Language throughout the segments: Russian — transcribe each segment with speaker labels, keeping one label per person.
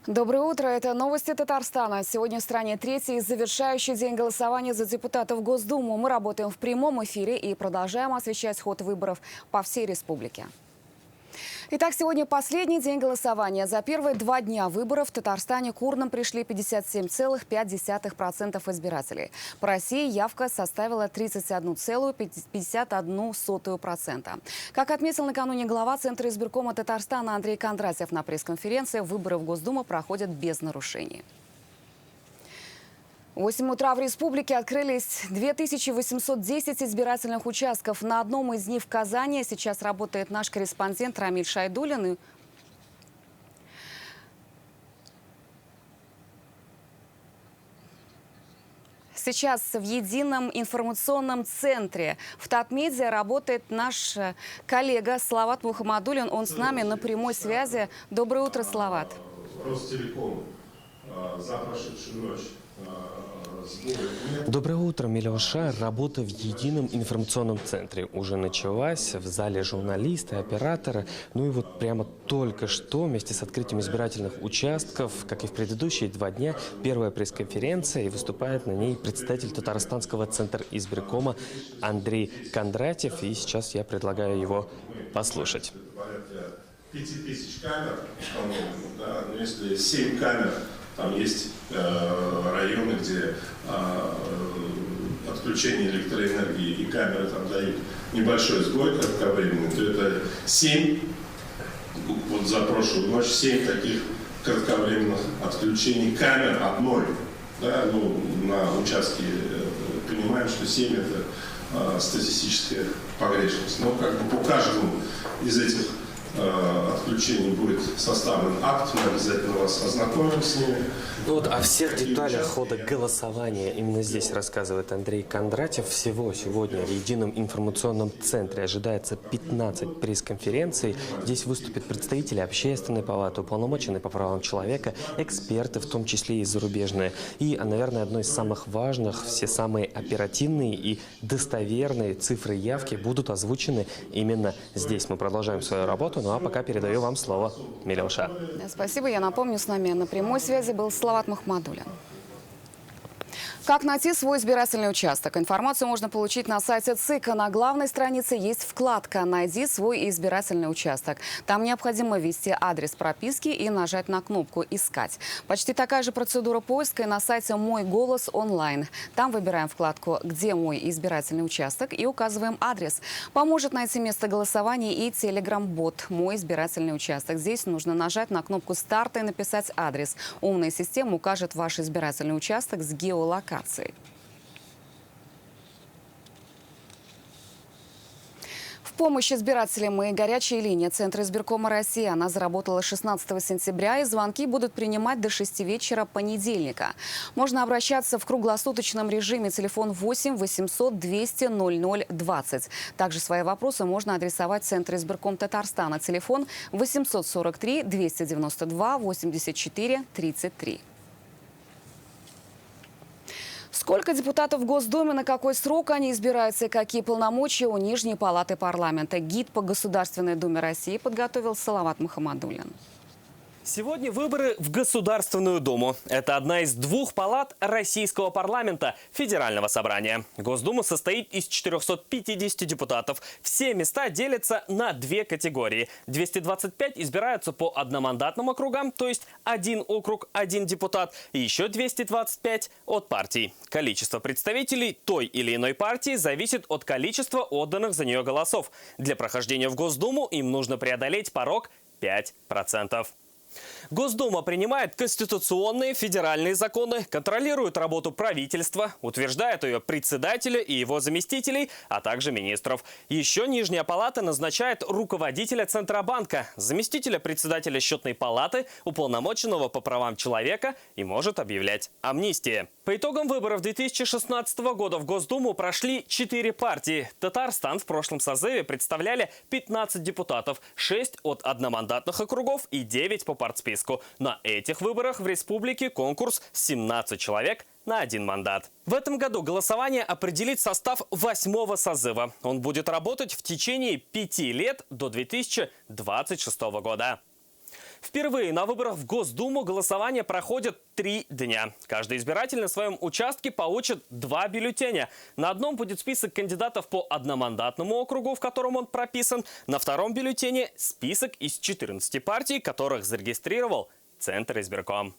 Speaker 1: Доброе утро. Это новости Татарстана. Сегодня в стране третий и завершающий день голосования за депутатов в Госдуму. Мы работаем в прямом эфире и продолжаем освещать ход выборов по всей республике. Итак, сегодня последний день голосования. За первые 2 дня выборов в Татарстане к урнам пришли 57,5% избирателей. По России явка составила 31,51%. Как отметил накануне глава Центра избиркома Татарстана Андрей Кондратьев на пресс-конференции, выборы в Госдуму проходят без нарушений. В 8 утра в республике открылись 2810 избирательных участков. На одном из них в Казани сейчас работает наш корреспондент Рамиль Шайдуллин. Сейчас в едином информационном центре в Татмедиа работает наш коллега Салават Мухаммадуллин. Он с нами на прямой связи. Доброе утро, Салават.
Speaker 2: Ростелеком за прошедшую ночь.
Speaker 3: Доброе утро, Милюша. Работа в едином информационном центре уже началась. В зале журналисты, операторы. Ну и вот прямо только что вместе с открытием избирательных участков, как и в предыдущие 2 дня, первая пресс-конференция, и выступает на ней представитель Татарстанского центра избиркома Андрей Кондратьев. И сейчас я предлагаю его послушать.
Speaker 2: 5000 камер, по-моему, да, но если 7 камер, там есть районы, где отключение электроэнергии и камеры там дают небольшой сбой кратковременный, то это 7, вот за прошлую ночь 7 таких кратковременных отключений камер одной. Да, ну, на участке понимаем, что 7 это статистическая погрешность. Но как бы по каждому из этих отключений будет составлен акт, мы обязательно вас ознакомим с ними.
Speaker 3: Ну вот о всех деталях хода голосования именно здесь рассказывает Андрей Кондратьев. Всего сегодня в едином информационном центре ожидается 15 пресс-конференций. Здесь выступят представители Общественной палаты, уполномоченные по правам человека, эксперты, в том числе и зарубежные. И, наверное, одно из самых важных, все самые оперативные и достоверные цифры явки будут озвучены именно здесь. Мы продолжаем свою работу. Ну а пока передаю вам слово, Милюша.
Speaker 1: Спасибо. Я напомню, с нами на прямой связи был Салават Мухаммадуллин. Как найти свой избирательный участок? Информацию можно получить на сайте ЦИК. На главной странице есть вкладка «Найди свой избирательный участок». Там необходимо ввести адрес прописки и нажать на кнопку «Искать». Почти такая же процедура поиска и на сайте «Мой голос онлайн». Там выбираем вкладку «Где мой избирательный участок» и указываем адрес. Поможет найти место голосования и телеграм-бот «Мой избирательный участок». Здесь нужно нажать на кнопку «Старт» и написать адрес. Умная система укажет ваш избирательный участок с геолокацией. В помощь избирателям и горячая линия Центра избиркома России. Она заработала 16 сентября, и звонки будут принимать до 6 вечера понедельника. Можно обращаться в круглосуточном режиме. Телефон 8 800 200 00 20. Также свои вопросы можно адресовать в Центр избирком Татарстана. Телефон 843 292 84 33. Сколько депутатов в Госдуме, на какой срок они избираются и какие полномочия у Нижней палаты парламента? Гид по Государственной Думе России подготовил Салават Мухаммадуллин.
Speaker 4: Сегодня выборы в Государственную Думу. Это одна из 2 палат российского парламента – Федерального собрания. Госдума состоит из 450 депутатов. Все места делятся на 2 категории. 225 избираются по одномандатным округам, то есть 1 округ, 1 депутат. И еще 225 от партий. Количество представителей той или иной партии зависит от количества отданных за нее голосов. Для прохождения в Госдуму им нужно преодолеть порог 5%. Госдума принимает конституционные федеральные законы, контролирует работу правительства, утверждает ее председателя и его заместителей, а также министров. Еще Нижняя палата назначает руководителя Центробанка, заместителя председателя Счетной палаты, уполномоченного по правам человека и может объявлять амнистии. По итогам выборов 2016 года в Госдуму прошли 4 партии. Татарстан в прошлом созыве представляли 15 депутатов, 6 от одномандатных округов и 9 по партсписку. На этих выборах в республике конкурс 17 человек на 1 мандат. В этом году голосование определит состав 8-го созыва. Он будет работать в течение 5 лет до 2026 года. Впервые на выборах в Госдуму голосование проходит 3 дня. Каждый избиратель на своем участке получит 2 бюллетеня. На одном будет список кандидатов по одномандатному округу, в котором он прописан. На втором бюллетене список из 14 партий, которых зарегистрировал Центр избирком.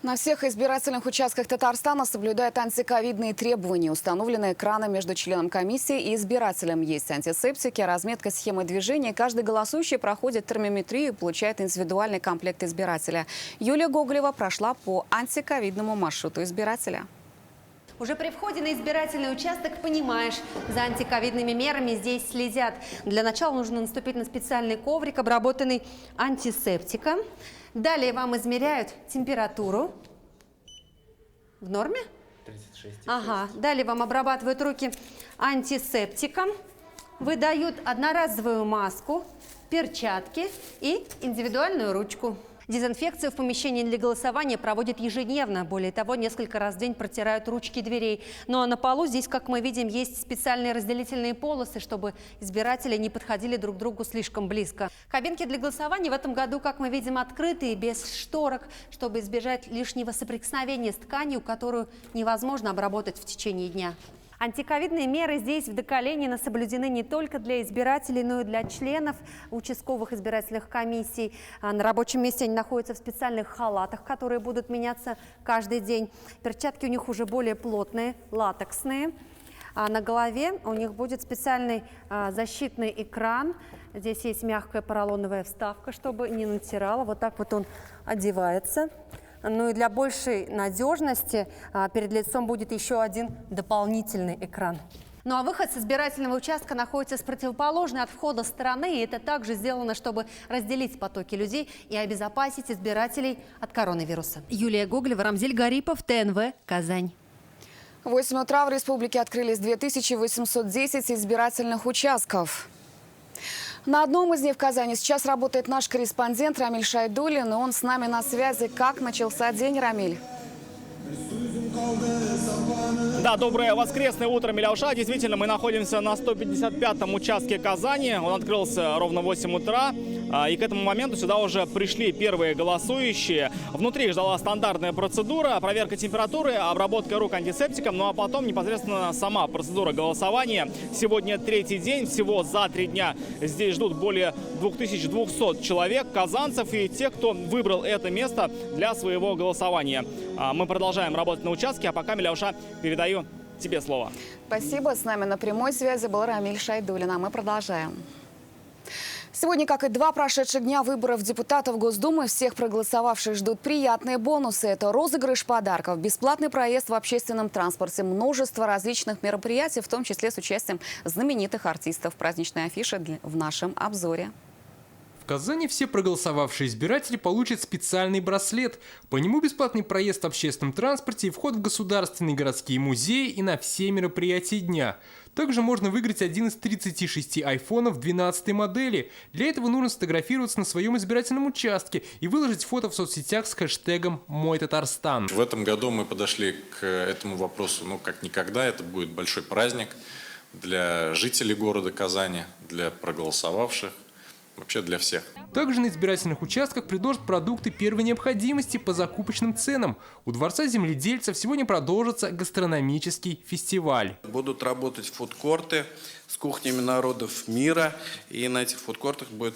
Speaker 1: На всех избирательных участках Татарстана соблюдают антиковидные требования, установленные экраном между членом комиссии и избирателем. Есть антисептики, разметка схемы движения. Каждый голосующий проходит термометрию и получает индивидуальный комплект избирателя. Юлия Гоголева прошла по антиковидному маршруту избирателя.
Speaker 5: Уже при входе на избирательный участок понимаешь, за антиковидными мерами здесь следят. Для начала нужно наступить на специальный коврик, обработанный антисептиком. Далее вам измеряют температуру. В норме?
Speaker 3: 36.
Speaker 5: Ага. Далее вам обрабатывают руки антисептиком. Выдают одноразовую маску, перчатки и индивидуальную ручку. Дезинфекцию в помещении для голосования проводят ежедневно. Более того, несколько раз в день протирают ручки дверей. Ну а на полу здесь, как мы видим, есть специальные разделительные полосы, чтобы избиратели не подходили друг к другу слишком близко. Кабинки для голосования в этом году, как мы видим, открытые, без шторок, чтобы избежать лишнего соприкосновения с тканью, которую невозможно обработать в течение дня. Антиковидные меры здесь в Доколенино соблюдены не только для избирателей, но и для членов участковых избирательных комиссий. На рабочем месте они находятся в специальных халатах, которые будут меняться каждый день. Перчатки у них уже более плотные, латексные. А на голове у них будет специальный защитный экран. Здесь есть мягкая поролоновая вставка, чтобы не натирало. Вот так вот он одевается. Ну и для большей надежности перед лицом будет еще один дополнительный экран. Ну а выход с избирательного участка находится с противоположной от входа стороны. И это также сделано, чтобы разделить потоки людей и обезопасить избирателей от коронавируса. Юлия Гоголева, Рамзель Гарипов, ТНВ, Казань.
Speaker 1: В 8 утра в республике открылись 2810 избирательных участков. На одном из них в Казани сейчас работает наш корреспондент Рамиль Шайдуллин, и он с нами на связи. Как начался день, Рамиль?
Speaker 6: Да, доброе воскресное утро, Миляуша. Действительно, мы находимся на 155-м участке Казани. Он открылся ровно в 8 утра. И к этому моменту сюда уже пришли первые голосующие. Внутри их ждала стандартная процедура, проверка температуры, обработка рук антисептиком, ну а потом непосредственно сама процедура голосования. Сегодня 3-й день, всего за 3 дня здесь ждут более 2200 человек, казанцев и тех, кто выбрал это место для своего голосования. Мы продолжаем работать на участке, а пока, Миляуша, передаю тебе слово.
Speaker 1: Спасибо. С нами на прямой связи был Рамиль Шайдуллин. А мы продолжаем. Сегодня, как и 2 прошедших дня выборов депутатов Госдумы, всех проголосовавших ждут приятные бонусы. Это розыгрыш подарков, бесплатный проезд в общественном транспорте, множество различных мероприятий, в том числе с участием знаменитых артистов. Праздничная афиша в нашем обзоре.
Speaker 7: В Казани все проголосовавшие избиратели получат специальный браслет. По нему бесплатный проезд в общественном транспорте и вход в государственные городские музеи и на все мероприятия дня. Также можно выиграть один из 36 айфонов 12-й модели. Для этого нужно сфотографироваться на своем избирательном участке и выложить фото в соцсетях с хэштегом «Мой Татарстан».
Speaker 8: В этом году мы подошли к этому вопросу, как никогда. Это будет большой праздник для жителей города Казани, для проголосовавших, вообще для всех.
Speaker 7: Также на избирательных участках предложат продукты первой необходимости по закупочным ценам. У Дворца земледельцев сегодня продолжится гастрономический фестиваль.
Speaker 9: Будут работать фудкорты с кухнями народов мира. И на этих фудкортах будет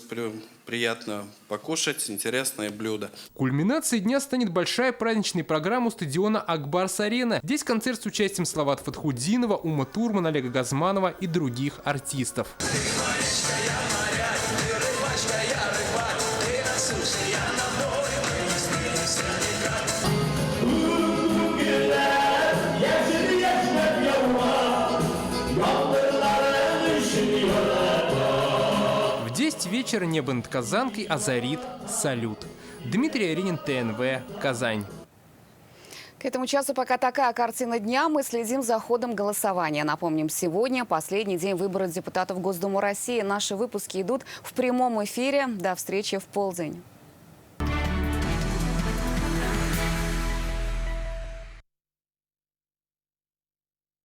Speaker 9: приятно покушать интересные блюда.
Speaker 7: Кульминацией дня станет большая праздничная программа у стадиона «Акбарс-Арена». Здесь концерт с участием Салавата Фатхудинова, Ума Турман, Олега Газманова и других артистов. В 10 вечера небо над Казанкой озарит салют. Дмитрий Аринин, ТНВ, Казань.
Speaker 1: К этому часу пока такая картина дня. Мы следим за ходом голосования. Напомним, сегодня последний день выборов депутатов Госдумы России. Наши выпуски идут в прямом эфире. До встречи в полдень.